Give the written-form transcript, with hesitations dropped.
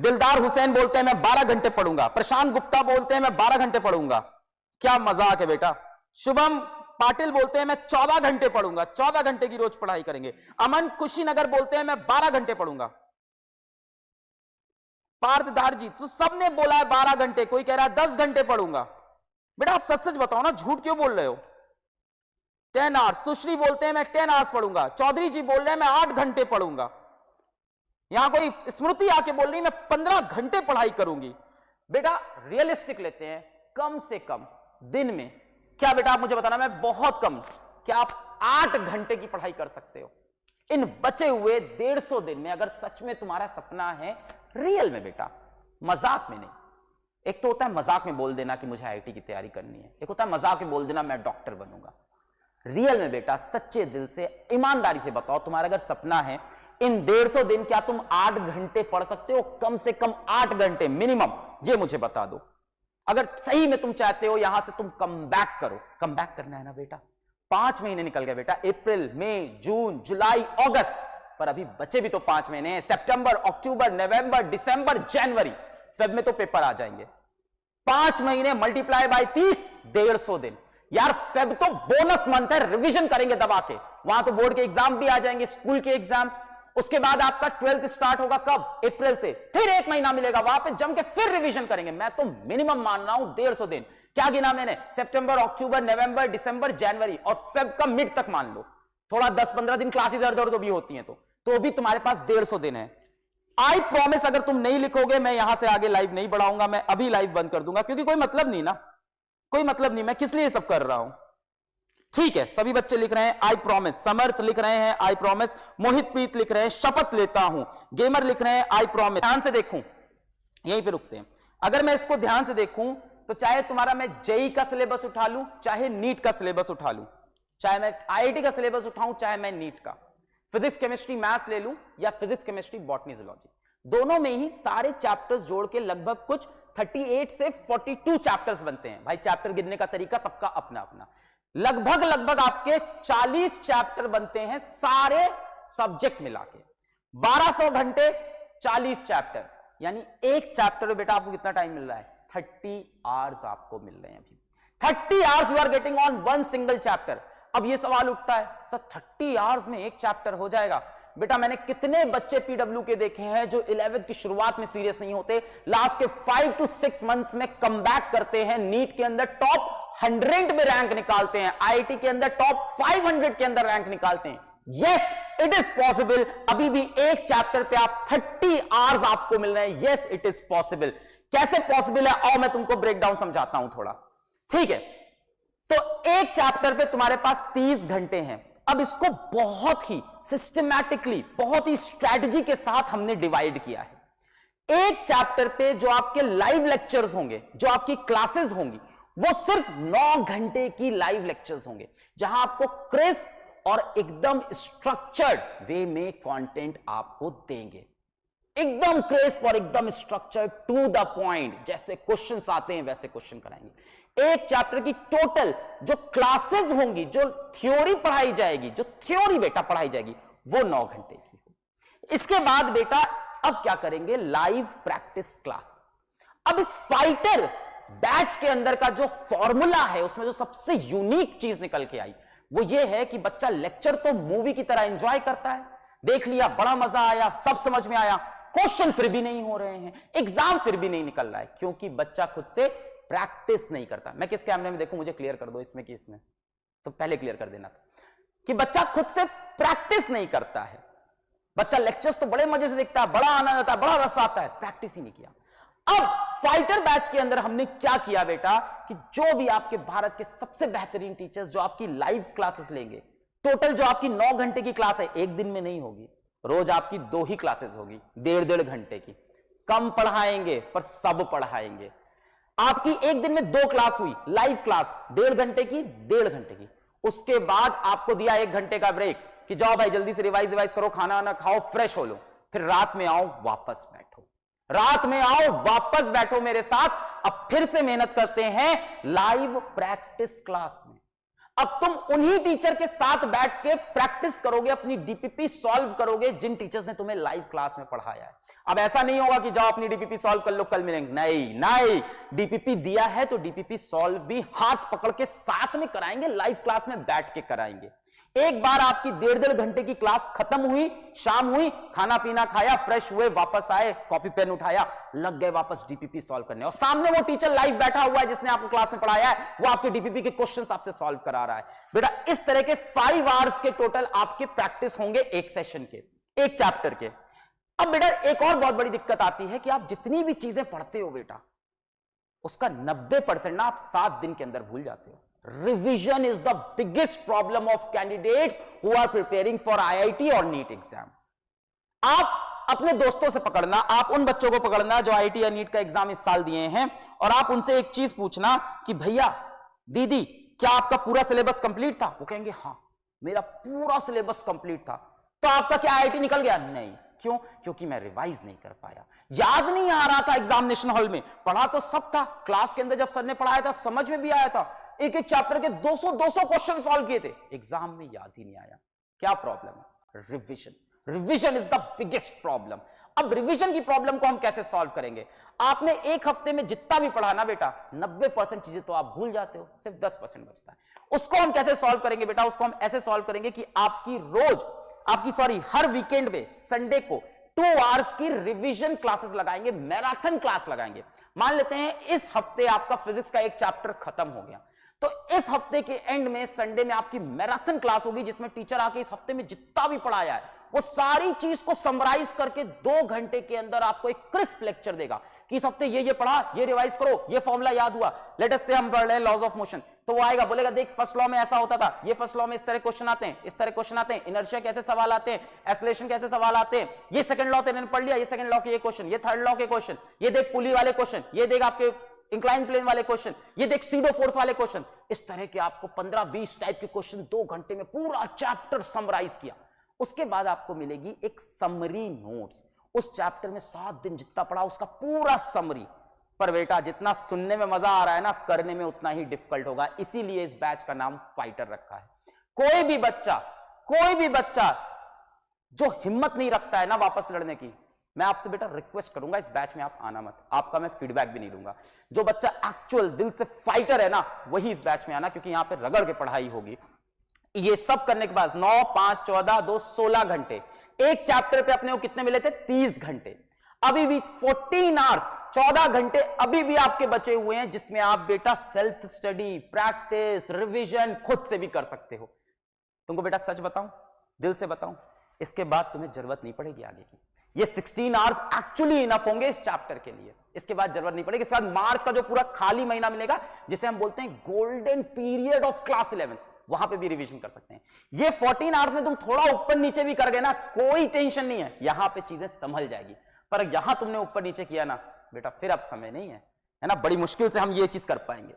दिलदार हुसैन बोलते हैं मैं 12 घंटे पढ़ूंगा। प्रशांत गुप्ता बोलते हैं मैं 12 घंटे पढ़ूंगा। क्या मजाक है बेटा। शुभम पाटिल बोलते हैं मैं 14 घंटे पढ़ूंगा, 14 घंटे की रोज पढ़ाई करेंगे। अमन कुशीनगर बोलते हैं मैं 12 घंटे पढ़ूंगा। पार्थधार जी, तो सबने बोला है 12 घंटे, कोई कह रहा है 10 घंटे पढ़ूंगा। बेटा आप सच सच बताओ ना, झूठ क्यों बोल रहे हो। 10 आवर्स। सुश्री बोलते हैं मैं 10 आवर्स पढ़ूंगा। चौधरी जी बोल रहे हैं मैं 8 घंटे पढ़ूंगा। यहां कोई स्मृति आके बोल रही मैं 15 घंटे पढ़ाई करूंगी। बेटा रियलिस्टिक लेते हैं, कम से कम दिन में क्या बेटा आप मुझे बताना, मैं बहुत कम, क्या आप 8 घंटे की पढ़ाई कर सकते हो इन बचे हुए 150 दिन में, अगर सच में तुम्हारा सपना है रियल में बेटा, मजाक में नहीं। एक तो होता है मजाक में बोल देना कि मुझे आईआईटी की तैयारी करनी है, एक होता है मजाक में बोल देना मैं डॉक्टर बनूंगा। रियल में बेटा सच्चे दिल से ईमानदारी से बताओ, तुम्हारा अगर सपना है इन 150 दिन क्या तुम 8 घंटे पढ़ सकते हो? कम से कम 8 घंटे मिनिमम, ये मुझे बता दो। अगर सही में तुम चाहते हो यहां से तुम कम बैक करो, कम बैक करना है ना बेटा। 5 महीने निकल गए बेटा, अप्रैल, मई, जून, जुलाई, अगस्त, पर अभी बचे भी तो 5 महीने हैं। सितंबर, अक्टूबर, नवंबर, दिसंबर, जनवरी, फेब में तो पेपर आ जाएंगे। 5 महीने मल्टीप्लाई बाय 30, 150 दिन। यार फेब तो बोनस मंथ है, रिवीजन करेंगे दबा के, वहां तो बोर्ड के एग्जाम भी आ जाएंगे, स्कूल के एग्जाम्स। उसके बाद आपका 12th स्टार्ट होगा कब? अप्रैल से, फिर 1 महीना मिलेगा, वहां पे जम के फिर रिवीजन करेंगे। मैं तो मिनिमम मान रहा हूं 150 दिन। क्या गिना मैंने? सितंबर, अक्टूबर, नवंबर, दिसंबर, जनवरी, और फेब का मिड तक मान लो। थोड़ा 10-15 दिन क्लास इधर उधर तो भी होती हैं, तो भी तुम्हारे पास 150 दिन है। आई प्रॉमिस अगर तुम नहीं लिखोगे मैं यहां से आगे लाइव नहीं बढ़ाऊंगा, मैं अभी लाइव बंद कर दूंगा, क्योंकि कोई मतलब नहीं ना, कोई मतलब नहीं, मैं किस लिए सब कर रहा हूं। ठीक है, सभी बच्चे लिख रहे हैं आई प्रॉमिस, समर्थ लिख रहे हैं आई प्रॉमिस, मोहित प्रीत लिख रहे हैं शपथ लेता हूं, गेमर लिख रहे हैं आई प्रॉमिस। ध्यान से देखूं, यहीं पे रुकते हैं। अगर मैं इसको ध्यान से देखूं तो चाहे तुम्हारा मैं जेई का सिलेबस उठा लूं, चाहे नीट का सिलेबस उठा लूं, चाहे मैं आईआईटी का सिलेबस उठाऊं, चाहे मैं नीट का, फिजिक्स केमिस्ट्री मैथ्स ले लूं, या फिजिक्स केमिस्ट्री बॉटनी जूलॉजी, दोनों में ही सारे चैप्टर्स जोड़ के लगभग कुछ 38 से 42 चैप्टर्स बनते हैं। भाई चैप्टर गिनने का तरीका सबका अपना अपना। लगभग आपके 40 चैप्टर बनते हैं सारे सब्जेक्ट मिला के। 1200 घंटे 40 चैप्टर, यानी एक चैप्टर में बेटा आपको कितना टाइम मिल रहा है? 30 आवर्स आपको मिल रहे हैं अभी। 30 hours you are getting on one single chapter. अब ये सवाल उठता है सर 30 आवर्स में एक चैप्टर हो जाएगा? बेटा मैंने कितने बच्चे पीडब्ल्यू के देखे हैं जो 11th की शुरुआत में सीरियस नहीं होते, लास्ट के 5 to 6 मंथ्स में कमबैक करते हैं, नीट के अंदर टॉप 100 में रैंक निकालते हैं, आईआईटी के अंदर टॉप 500 के अंदर रैंक निकालते हैं। Yes it is possible. अभी भी एक चैप्टर पे आप 30 आवर्स आपको मिल रहे हैं। Yes it is possible. कैसे पॉसिबल है आओ मैं तुमको ब्रेकडाउन समझाता हूं थोड़ा, ठीक है। तो एक चैप्टर पे तुम्हारे पास 30 घंटे हैं। अब इसको बहुत ही सिस्टमैटिकली, बहुत ही स्ट्रैटेजी के साथ हमने डिवाइड किया है। एक चैप्टर पे जो आपके लाइव लेक्चर्स होंगे, जो आपकी क्लासेस होंगी, वो सिर्फ 9 घंटे की लाइव लेक्चर्स होंगे, जहां आपको क्रिस्प और एकदम स्ट्रक्चर्ड वे में कंटेंट आपको देंगे। एकदम क्रिस्प और एकदम स्ट्रक्चर्ड, टू द पॉइंट, जैसे क्वेश्चंस आते हैं वैसे क्वेश्चन कराएंगे। एक चैप्टर की टोटल जो क्लासेस होंगी, जो थ्योरी पढ़ाई जाएगी, जो थ्योरी बेटा पढ़ाई जाएगी, वो 9 घंटे की होगी। इसके बाद बेटा अब क्या करेंगे? Live practice class. अब इस फाइटर बैच के अंदर का जो फॉर्मूला है, उसमें जो सबसे यूनिक चीज निकल के आई वो ये है कि बच्चा लेक्चर तो मूवी की तरह एंजॉय करता है, देख लिया, बड़ा मजा आया, सब समझ में आया, क्वेश्चन फिर भी नहीं हो रहे हैं, एग्जाम फिर भी नहीं निकल रहा है, क्योंकि बच्चा खुद से प्रैक्टिस नहीं करता। मैं किस कैमरे में देखूं, मुझे क्लियर कर दो इसमें कि इसमें, तो पहले क्लियर कर देना था कि बच्चा खुद से प्रैक्टिस नहीं करता है। बच्चा लेक्चर्स तो बड़े मजे से देखता है, बड़ा आनंद आता है, बड़ा रस आता है, प्रैक्टिस ही नहीं किया। अब फाइटर बैच के अंदर हमने क्या किया बेटा कि जो भी आपके भारत के सबसे बेहतरीन टीचर्स जो आपकी लाइव क्लासेस लेंगे, टोटल जो आपकी 9 घंटे की क्लास है, एक दिन में नहीं होगी, रोज आपकी 2 ही क्लासेस होगी, 1.5 घंटे की। कम पढ़ाएंगे पर सब पढ़ाएंगे। आपकी एक दिन में 2 क्लास हुई, लाइव क्लास 1.5 घंटे की, 1.5 घंटे की। उसके बाद आपको दिया 1 घंटे का ब्रेक कि जाओ भाई जल्दी से रिवाइज करो, खाना वाना खाओ, फ्रेश हो लो, फिर रात में आओ वापस बैठो, रात में आओ वापस बैठो मेरे साथ। अब फिर से मेहनत करते हैं लाइव प्रैक्टिस क्लास में। अब तुम उन्हीं टीचर के साथ बैठ के प्रैक्टिस करोगे, अपनी डीपीपी सॉल्व करोगे जिन टीचर्स ने तुम्हें लाइव क्लास में पढ़ाया है। अब ऐसा नहीं होगा कि जाओ अपनी डीपीपी सॉल्व कर लो, कल मिलेंगे, नहीं नहीं, डीपीपी दिया है तो डीपीपी सॉल्व भी हाथ पकड़ के साथ में कराएंगे, लाइव क्लास में बैठ के कराएंगे। एक बार आपकी 1.5 घंटे की क्लास खत्म हुई, शाम हुई, खाना पीना खाया, फ्रेश हुए, वापस आए, कॉपी पेन उठाया, लग गए वापस डीपीपी सॉल्व करने, और सामने वो टीचर लाइव बैठा हुआ है जिसने आपको क्लास में पढ़ाया है, वो आपके डीपीपी के क्वेश्चंस आपसे सॉल्व करा रहा है। बेटा इस तरह के 5 आवर्स के टोटल आपके प्रैक्टिस होंगे एक सेशन के, एक चैप्टर के। अब बेटा एक और बहुत बड़ी दिक्कत आती है कि आप जितनी भी चीजें पढ़ते हो बेटा, उसका 90% ना आप 7 दिन के अंदर भूल जाते हो। Revision is the biggest problem of candidates who are preparing for IIT और NEET एग्जाम। आप अपने दोस्तों से पकड़ना, आप उन बच्चों को पकड़ना जो IIT या NEET का एग्जाम इस साल दिए हैं, और आप उनसे एक चीज पूछना कि भैया दीदी क्या आपका पूरा सिलेबस कंप्लीट था? वो कहेंगे हाँ मेरा पूरा सिलेबस कंप्लीट था। तो आपका क्या IIT निकल गया? नहीं। क्यों? क्योंकि मैं रिवाइज नहीं कर पाया, याद नहीं आ रहा था एग्जामिनेशन हॉल में, पढ़ा तो सब था, क्लास के अंदर जब सर ने पढ़ाया था समझ में भी आया था, एक एक चैप्टर के 200 क्वेश्चन सॉल्व किए थे, एग्जाम में याद ही नहीं आया। क्या प्रॉब्लम है? Revision. Revision is the biggest problem. अब रिवीजन की प्रॉब्लम को हम कैसे सॉल्व करेंगे? आपने एक हफ्ते में जितना भी पढ़ा ना बेटा, 90% चीजें तो आप भूल जाते हो, सिर्फ 10% बचता है। उसको हम कैसे सॉल्व करेंगे बेटा? उसको हम ऐसे सॉल्व करेंगे कि हर वीकेंड में संडे को 2 आवर्स की रिवीजन क्लासेस लगाएंगे, मैराथन क्लास लगाएंगे। मान लेते हैं इस हफ्ते आपका फिजिक्स का एक चैप्टर खत्म हो गया, तो इस हफ्ते के एंड में संडे में आपकी मैराथन क्लास होगी, जिसमें टीचर आके इस हफ्ते में जितना भी पढ़ाया है वो सारी चीज को समराइज करके 2 घंटे के अंदर आपको एक क्रिस्प लेक्चर देगा कि इस हफ्ते ये पढ़ा, ये रिवाइज करो, ये फॉर्मूला याद हुआ। लेट अस से हम पढ़ रहे हैं लॉज ऑफ मोशन, तो वो आएगा बोलेगा देख फर्स्ट लॉ में ऐसा होता था, ये फर्स्ट लॉ में इस तरह क्वेश्चन आते हैं, इस तरह क्वेश्चन आते हैं, इनर्शिया कैसे सवाल आते हैं, एक्सेलरेशन कैसे सवाल आते हैं, ये सेकंड लॉ तेरे ने पढ़ लिया, ये सेकंड लॉ के ये क्वेश्चन, ये थर्ड लॉ के क्वेश्चन, ये देख पुली वाले क्वेश्चन, ये देख आपके इंक्लाइन प्लेन वाले क्वेश्चन, ये देख सीडो फोर्स वाले क्वेश्चन। इस तरह के आपको 15-20 टाइप के क्वेश्चन 2 घंटे में पूरा चैप्टर समराइज किया। उसके बाद आपको मिलेगी एक समरी नोट्स, उस चैप्टर में 7 दिन जितना पढ़ा उसका पूरा समरी। पर बेटा जितना सुनने में मजा आ रहा है ना, करने में उतना ही डिफिकल्ट होगा, इसीलिए इस बैच का नाम फाइटर रखा है। कोई भी बच्चा जो हिम्मत नहीं रखता है ना वापस लड़ने की, मैं आपसे बेटा रिक्वेस्ट करूंगा इस बैच में आप आना मत, आपका मैं फीडबैक भी नहीं दूंगा। जो बच्चा एक्चुअल दिल से फाइटर है ना, वही इस बैच में आना, क्योंकि यहां पे रगड़ के पढ़ाई होगी। ये सब करने के बाद 9, 5, 14, 2, 16 घंटे एक चैप्टर पे अपने को कितने मिले थे? 30 घंटे। अभी भी 14 आवर्स, 14 घंटे अभी भी आपके बचे हुए हैं, जिसमें आप बेटा सेल्फ स्टडी, प्रैक्टिस, रिवीजन खुद से भी कर सकते हो। तुमको बेटा सच बताऊं, दिल से बताऊं, इसके बाद तुम्हें जरूरत नहीं पड़ेगी आगे की। ये 16 आवर्स एक्चुअली इनफ होंगे इस चैप्टर के लिए, इसके बाद जरूरत नहीं पड़ेगी। इसके बाद मार्च का जो पूरा खाली महीना मिलेगा, जिसे हम बोलते हैं गोल्डन पीरियड ऑफ क्लास 11, वहां पे भी रिवीजन कर सकते हैं। ये 14 आवर्स में तुम थोड़ा ऊपर नीचे भी कर गए ना, कोई टेंशन नहीं है, यहां पे चीजें संभल जाएगी। पर यहां तुमने ऊपर नीचे किया ना बेटा, फिर अब समय नहीं है, है ना, बड़ी मुश्किल से हम ये चीज कर पाएंगे।